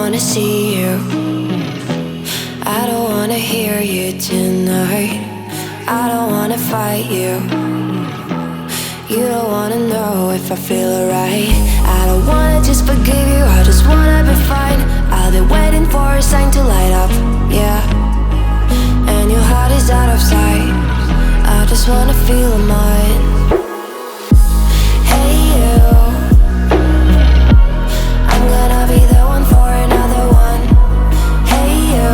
wanna see you. I don't wanna hear you tonight. I don't wanna fight you. You don't wanna know if I feel alright. I don't wanna just forgive you, I just wanna be fine. I'll be waiting for a sign to light up, yeah. And your heart is out of sight. I just wanna feel mine. Hey you, I'm gonna be the one for another one. Hey you,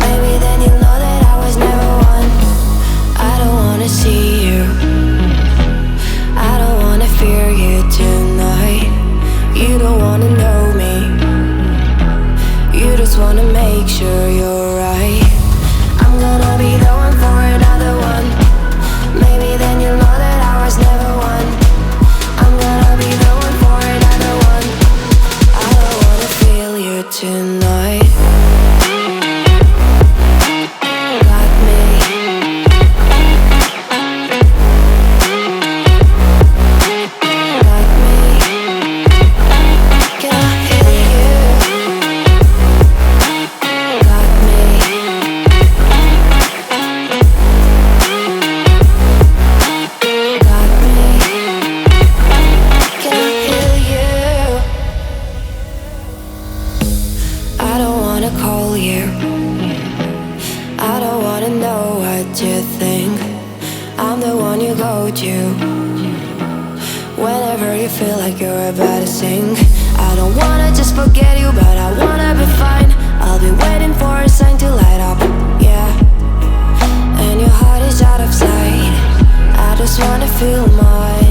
maybe then you'll know that I was never one. I don't wanna see you, I don't wanna fear you tonight. You don't wanna know me, you just wanna make sure you're right. I'm gonna be the one for another one. Maybe then you'll know that I was never one. I'm gonna be the one for another one. I don't wanna feel you tonight. Got me. Got me. Can I feel you? Got me. Got me. Can I feel you? I don't wanna call you. I don't wanna know what you think. I'm the one you go to whenever you feel like you're about to sink. I don't wanna just forget you, but I wanna be fine. I'll be waiting for a sign to light up, yeah. And your heart is out of sight. I just wanna feel mine.